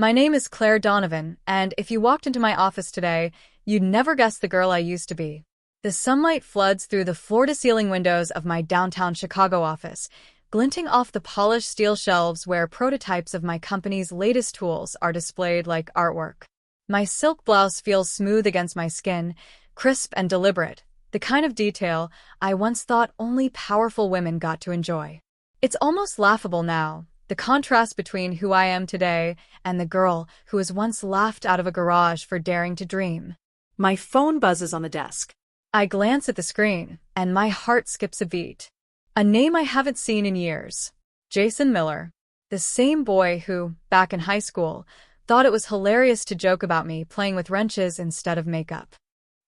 My name is Claire Donovan, and if you walked into my office today, you'd never guess the girl I used to be. The sunlight floods through the floor-to-ceiling windows of my downtown Chicago office, glinting off the polished steel shelves where prototypes of my company's latest tools are displayed like artwork. My silk blouse feels smooth against my skin, crisp and deliberate, the kind of detail I once thought only powerful women got to enjoy. It's almost laughable now, the contrast between who I am today and the girl who was once laughed out of a garage for daring to dream. My phone buzzes on the desk. I glance at the screen, and my heart skips a beat. A name I haven't seen in years. Jason Miller. The same boy who, back in high school, thought it was hilarious to joke about me playing with wrenches instead of makeup.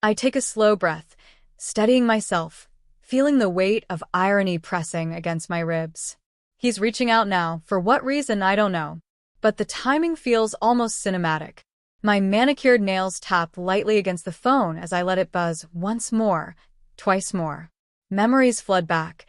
I take a slow breath, steadying myself, feeling the weight of irony pressing against my ribs. He's reaching out now, for what reason I don't know. But the timing feels almost cinematic. My manicured nails tap lightly against the phone as I let it buzz once more, twice more. Memories flood back.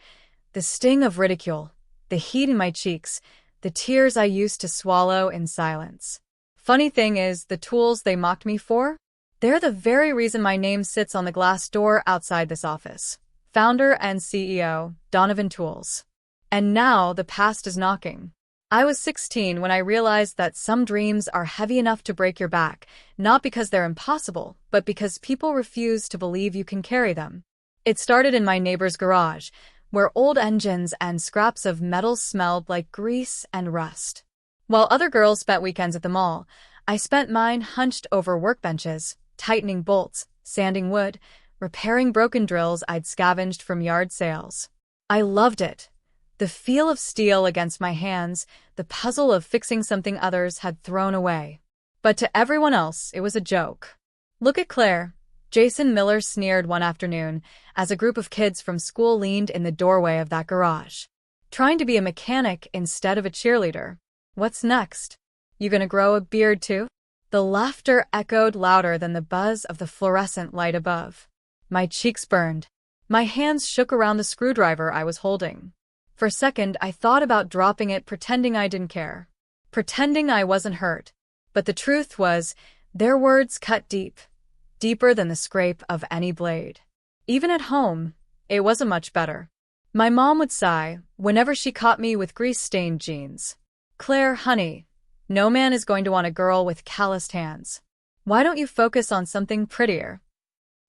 The sting of ridicule, the heat in my cheeks, the tears I used to swallow in silence. Funny thing is, the tools they mocked me for? They're the very reason my name sits on the glass door outside this office. Founder and CEO, Donovan Tools. And now the past is knocking. I was 16 when I realized that some dreams are heavy enough to break your back, not because they're impossible, but because people refuse to believe you can carry them. It started in my neighbor's garage, where old engines and scraps of metal smelled like grease and rust. While other girls spent weekends at the mall, I spent mine hunched over workbenches, tightening bolts, sanding wood, repairing broken drills I'd scavenged from yard sales. I loved it. The feel of steel against my hands, the puzzle of fixing something others had thrown away. But to everyone else, it was a joke. "Look at Claire," Jason Miller sneered one afternoon as a group of kids from school leaned in the doorway of that garage. "Trying to be a mechanic instead of a cheerleader. What's next? You gonna grow a beard too?" The laughter echoed louder than the buzz of the fluorescent light above. My cheeks burned. My hands shook around the screwdriver I was holding. For a second, I thought about dropping it, pretending I didn't care. Pretending I wasn't hurt. But the truth was, their words cut deep. Deeper than the scrape of any blade. Even at home, it wasn't much better. My mom would sigh whenever she caught me with grease-stained jeans. "Claire, honey, no man is going to want a girl with calloused hands. Why don't you focus on something prettier?"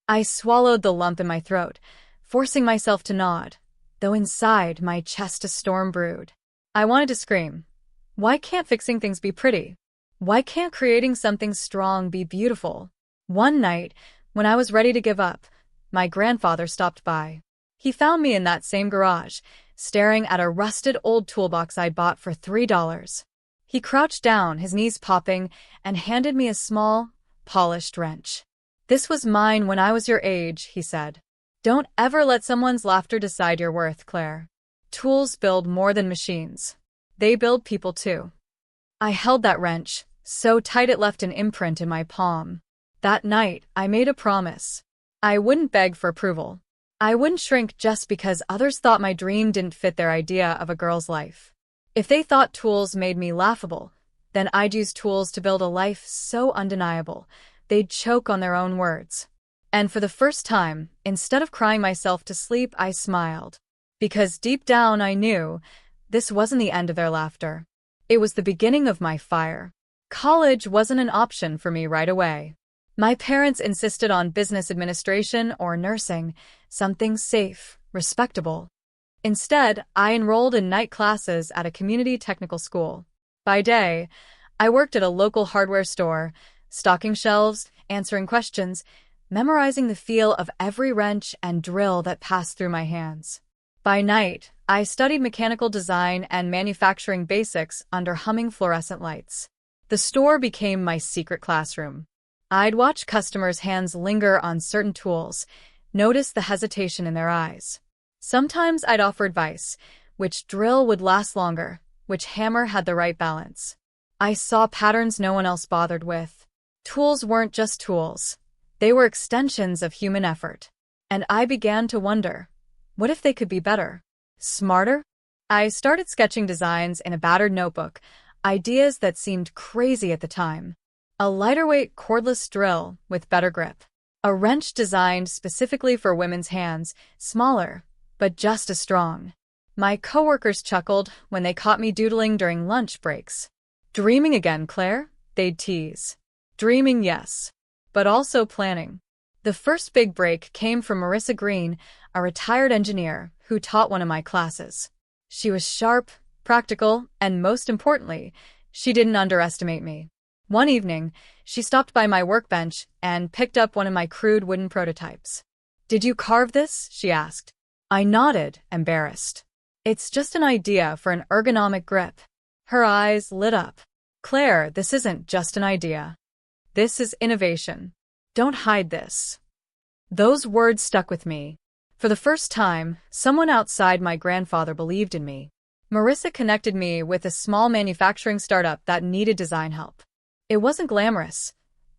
I swallowed the lump in my throat, forcing myself to nod, though inside my chest a storm brewed. I wanted to scream. Why can't fixing things be pretty? Why can't creating something strong be beautiful? One night, when I was ready to give up, my grandfather stopped by. He found me in that same garage, staring at a rusted old toolbox I'd bought for $3. He crouched down, his knees popping, and handed me a small, polished wrench. "This was mine when I was your age," he said. "Don't ever let someone's laughter decide your worth, Claire. Tools build more than machines. They build people too." I held that wrench, so tight it left an imprint in my palm. That night, I made a promise. I wouldn't beg for approval. I wouldn't shrink just because others thought my dream didn't fit their idea of a girl's life. If they thought tools made me laughable, then I'd use tools to build a life so undeniable, they'd choke on their own words. And for the first time, instead of crying myself to sleep, I smiled. Because deep down I knew this wasn't the end of their laughter. It was the beginning of my fire. College wasn't an option for me right away. My parents insisted on business administration or nursing, something safe, respectable. Instead, I enrolled in night classes at a community technical school. By day, I worked at a local hardware store, stocking shelves, answering questions, memorizing the feel of every wrench and drill that passed through my hands. By night, I studied mechanical design and manufacturing basics under humming fluorescent lights. The store became my secret classroom. I'd watch customers' hands linger on certain tools, notice the hesitation in their eyes. Sometimes I'd offer advice, which drill would last longer, which hammer had the right balance. I saw patterns no one else bothered with. Tools weren't just tools. They were extensions of human effort. And I began to wonder, what if they could be better? Smarter? I started sketching designs in a battered notebook Ideas that seemed crazy at the time. A lighter-weight cordless drill with better grip. A wrench designed specifically for women's hands, smaller, but just as strong. My coworkers chuckled when they caught me doodling during lunch breaks. Dreaming again, Claire? They'd tease. Dreaming, yes, but also planning. The first big break came from Marissa Green, a retired engineer who taught one of my classes. She was sharp, practical, and most importantly, she didn't underestimate me. One evening, she stopped by my workbench and picked up one of my crude wooden prototypes. "Did you carve this?" she asked. I nodded, embarrassed. "It's just an idea for an ergonomic grip." Her eyes lit up. "Claire, this isn't just an idea. This is innovation. Don't hide this." Those words stuck with me. For the first time, someone outside my grandfather believed in me. Marissa connected me with a small manufacturing startup that needed design help. It wasn't glamorous.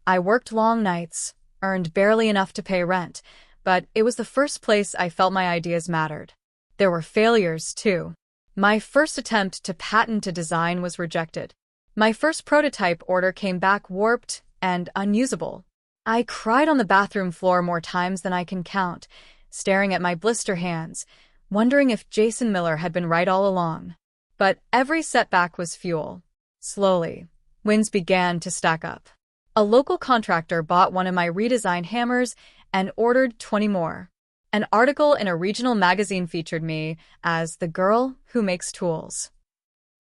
I worked long nights, earned barely enough to pay rent, but it was the first place I felt my ideas mattered. There were failures, too. My first attempt to patent a design was rejected. My first prototype order came back warped and unusable. I cried on the bathroom floor more times than I can count, staring at my blister hands, wondering if Jason Miller had been right all along. But every setback was fuel. Slowly, wins began to stack up. A local contractor bought one of my redesigned hammers and ordered 20 more. An article in a regional magazine featured me as the girl who makes tools.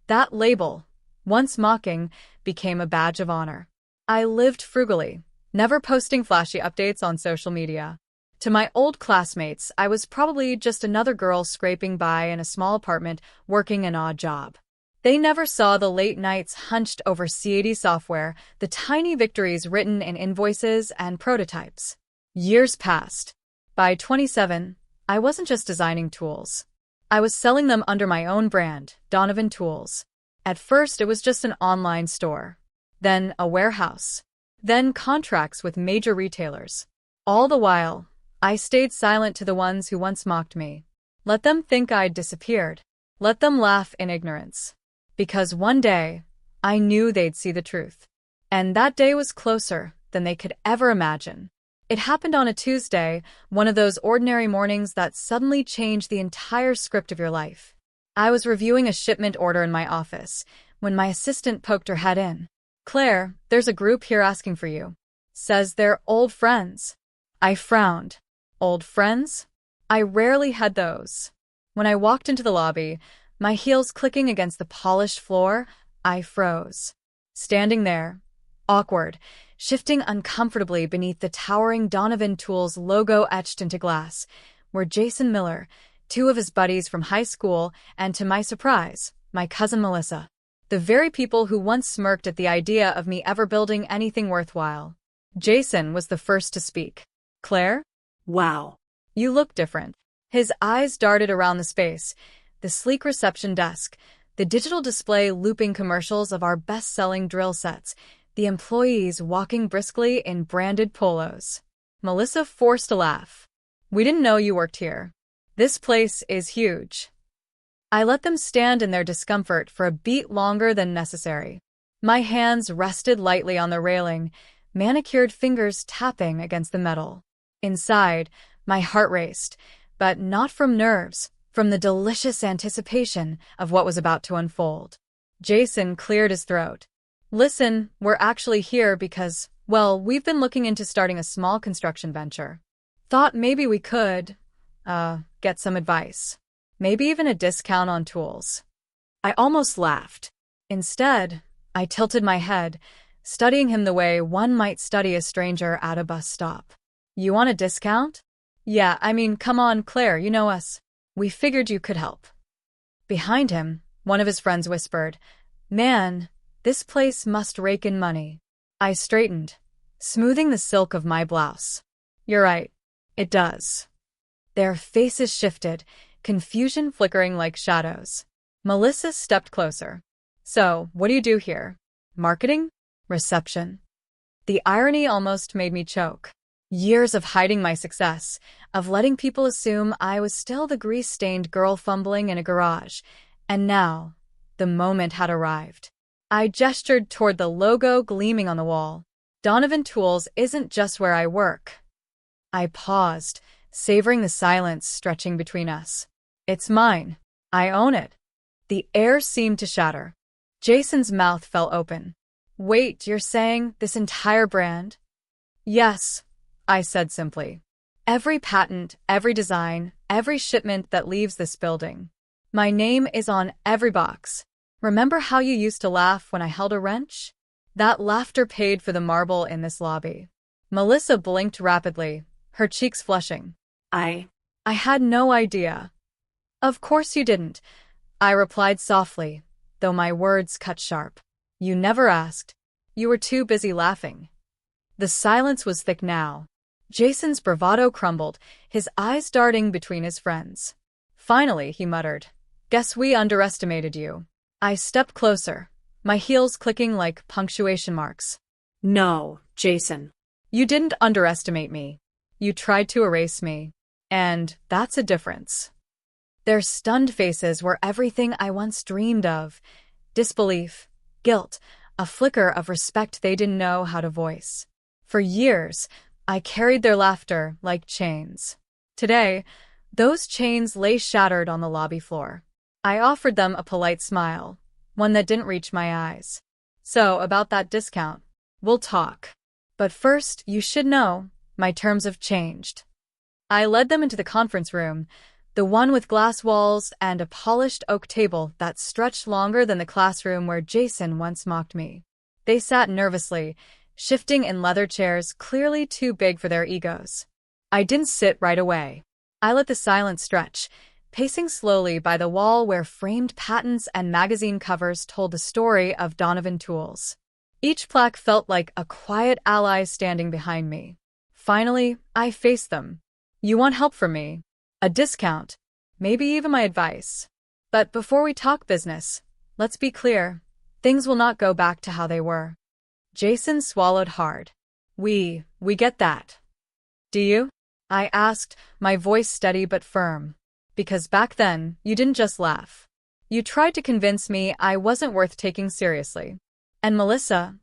That label, once mocking, became a badge of honor. I lived frugally, never posting flashy updates on social media. To my old classmates, I was probably just another girl scraping by in a small apartment working an odd job. They never saw the late nights hunched over C80 software, the tiny victories written in invoices and prototypes. Years passed. By 27, I wasn't just designing tools. I was selling them under my own brand, Donovan Tools. At first, it was just an online store. Then a warehouse. Then contracts with major retailers. All the while, I stayed silent to the ones who once mocked me. Let them think I'd disappeared. Let them laugh in ignorance. Because one day, I knew they'd see the truth. And that day was closer than they could ever imagine. It happened on a Tuesday, one of those ordinary mornings that suddenly change the entire script of your life. I was reviewing a shipment order in my office when my assistant poked her head in. "Claire, there's a group here asking for you. Says they're old friends." I frowned. Old friends? I rarely had those. When I walked into the lobby, my heels clicking against the polished floor, I froze. Standing there, awkward, shifting uncomfortably beneath the towering Donovan Tools logo etched into glass, were Jason Miller, two of his buddies from high school, and to my surprise, my cousin Melissa. The very people who once smirked at the idea of me ever building anything worthwhile. Jason was the first to speak. "Claire? Wow. You look different." His eyes darted around the space, the sleek reception desk, the digital display looping commercials of our best-selling drill sets, the employees walking briskly in branded polos. Melissa forced a laugh. "We didn't know you worked here. This place is huge." I let them stand in their discomfort for a beat longer than necessary. My hands rested lightly on the railing, manicured fingers tapping against the metal. Inside, my heart raced, but not from nerves, from the delicious anticipation of what was about to unfold. Jason cleared his throat. "Listen, we're actually here because, well, we've been looking into starting a small construction venture. Thought maybe we could, get some advice. Maybe even a discount on tools." I almost laughed. Instead, I tilted my head, studying him the way one might study a stranger at a bus stop. "You want a discount?" "Yeah, I mean, come on, Claire, you know us. We figured you could help." Behind him, one of his friends whispered, "Man, this place must rake in money." I straightened, smoothing the silk of my blouse. "You're right. It does." Their faces shifted, confusion flickering like shadows. Melissa stepped closer. "So, what do you do here? Marketing? Reception?" The irony almost made me choke. Years of hiding my success, of letting people assume I was still the grease-stained girl fumbling in a garage, and now, the moment had arrived. I gestured toward the logo gleaming on the wall. Donovan Tools isn't just where I work. I paused, savoring the silence stretching between us. It's mine. I own it. The air seemed to shatter. Jason's mouth fell open. Wait, you're saying this entire brand? Yes, I said simply. Every patent, every design, every shipment that leaves this building. My name is on every box. Remember how you used to laugh when I held a wrench? That laughter paid for the marble in this lobby. Melissa blinked rapidly, her cheeks flushing. I had no idea. Of course you didn't, I replied softly, though my words cut sharp. You never asked. You were too busy laughing. The silence was thick now. Jason's bravado crumbled, his eyes darting between his friends. Finally, he muttered, "Guess we underestimated you." I stepped closer, my heels clicking like punctuation marks. No, Jason. You didn't underestimate me. You tried to erase me. And that's a difference. Their stunned faces were everything I once dreamed of. Disbelief, guilt, a flicker of respect they didn't know how to voice. For years, I carried their laughter like chains. Today, those chains lay shattered on the lobby floor. I offered them a polite smile, one that didn't reach my eyes. So, about that discount, we'll talk. But first, you should know, my terms have changed. I led them into the conference room, the one with glass walls and a polished oak table that stretched longer than the classroom where Jason once mocked me. They sat nervously, shifting in leather chairs clearly too big for their egos. I didn't sit right away. I let the silence stretch, pacing slowly by the wall where framed patents and magazine covers told the story of Donovan Tools. Each plaque felt like a quiet ally standing behind me. Finally, I faced them. You want help from me? A discount? Maybe even my advice. But before we talk business, let's be clear. Things will not go back to how they were. Jason swallowed hard. We get that. Do you? I asked, my voice steady but firm. Because back then, you didn't just laugh. You tried to convince me I wasn't worth taking seriously. And Melissa,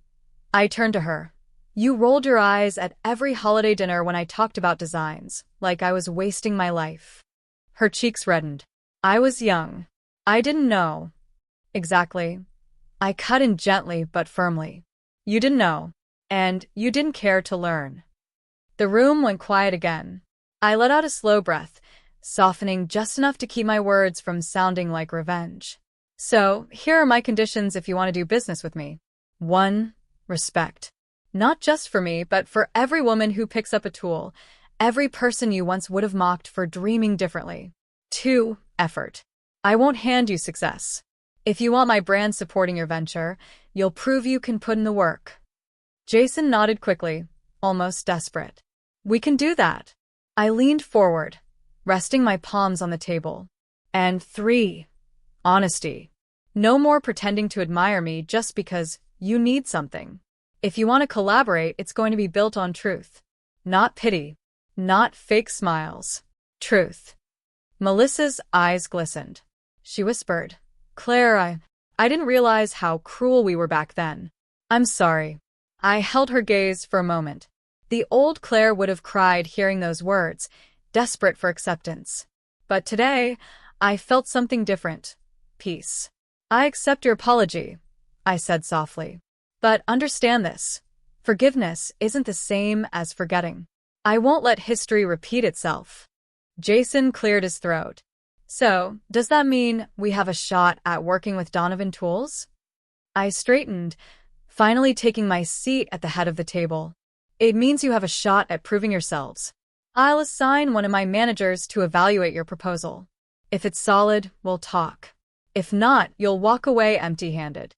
I turned to her. You rolled your eyes at every holiday dinner when I talked about designs, like I was wasting my life. Her cheeks reddened. I was young. I didn't know. Exactly. I cut in gently but firmly. You didn't know. And you didn't care to learn. The room went quiet again. I let out a slow breath, softening just enough to keep my words from sounding like revenge. So, here are my conditions if you want to do business with me. 1. Respect. Not just for me, but for every woman who picks up a tool, every person you once would have mocked for dreaming differently. 2. Effort. I won't hand you success. If you want my brand supporting your venture, you'll prove you can put in the work. Jason nodded quickly, almost desperate. We can do that. I leaned forward, resting my palms on the table. And 3. Honesty. No more pretending to admire me just because you need something. If you want to collaborate, it's going to be built on truth. Not pity. Not fake smiles. Truth. Melissa's eyes glistened. She whispered, Claire, I didn't realize how cruel we were back then. I'm sorry. I held her gaze for a moment. The old Claire would have cried hearing those words, desperate for acceptance. But today, I felt something different. Peace. I accept your apology, I said softly. But understand this. Forgiveness isn't the same as forgetting. I won't let history repeat itself. Jason cleared his throat. So, does that mean we have a shot at working with Donovan Tools? I straightened, finally taking my seat at the head of the table. It means you have a shot at proving yourselves. I'll assign one of my managers to evaluate your proposal. If it's solid, we'll talk. If not, you'll walk away empty-handed.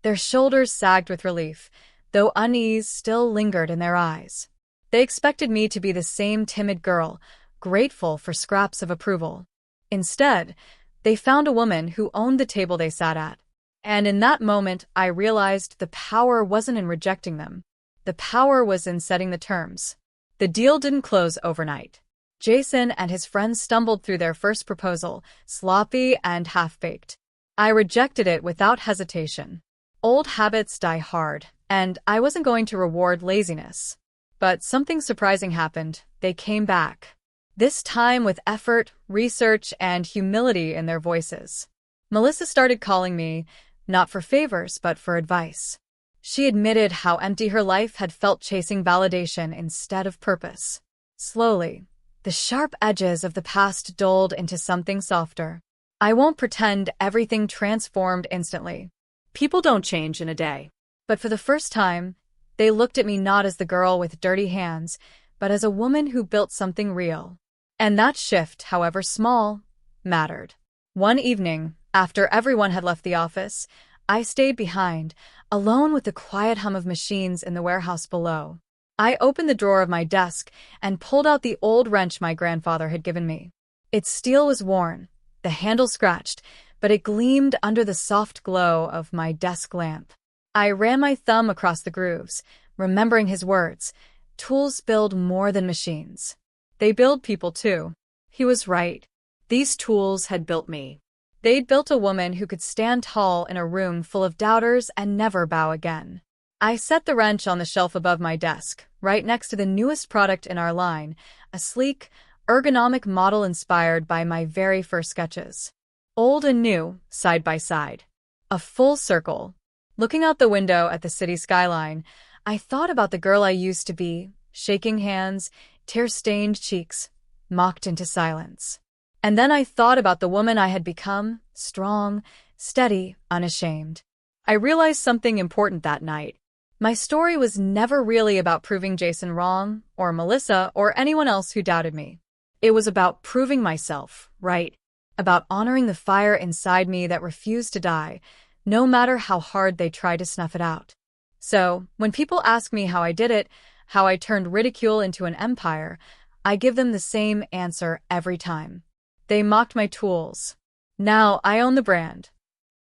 Their shoulders sagged with relief, though unease still lingered in their eyes. They expected me to be the same timid girl, grateful for scraps of approval. Instead, they found a woman who owned the table they sat at. And in that moment, I realized the power wasn't in rejecting them. The power was in setting the terms. The deal didn't close overnight. Jason and his friends stumbled through their first proposal, sloppy and half-baked. I rejected it without hesitation. Old habits die hard, and I wasn't going to reward laziness. But something surprising happened. They came back. This time with effort, research, and humility in their voices. Melissa started calling me, not for favors, but for advice. She admitted how empty her life had felt chasing validation instead of purpose. Slowly, the sharp edges of the past dulled into something softer. I won't pretend everything transformed instantly. People don't change in a day. But for the first time, they looked at me not as the girl with dirty hands, but as a woman who built something real. And that shift, however small, mattered. One evening, after everyone had left the office, I stayed behind, alone with the quiet hum of machines in the warehouse below. I opened the drawer of my desk and pulled out the old wrench my grandfather had given me. Its steel was worn, the handle scratched, but it gleamed under the soft glow of my desk lamp. I ran my thumb across the grooves, remembering his words, "Tools build more than machines. They build people too." He was right. These tools had built me. They'd built a woman who could stand tall in a room full of doubters and never bow again. I set the wrench on the shelf above my desk, right next to the newest product in our line, a sleek, ergonomic model inspired by my very first sketches. Old and new, side by side. A full circle. Looking out the window at the city skyline, I thought about the girl I used to be, shaking hands, tear-stained cheeks, mocked into silence. And then I thought about the woman I had become, strong, steady, unashamed. I realized something important that night. My story was never really about proving Jason wrong, or Melissa, or anyone else who doubted me. It was about proving myself right, about honoring the fire inside me that refused to die, no matter how hard they tried to snuff it out. So, when people ask me how I did it, how I turned ridicule into an empire, I give them the same answer every time. They mocked my tools. Now I own the brand.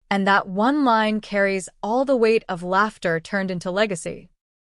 And that one line carries all the weight of laughter turned into legacy.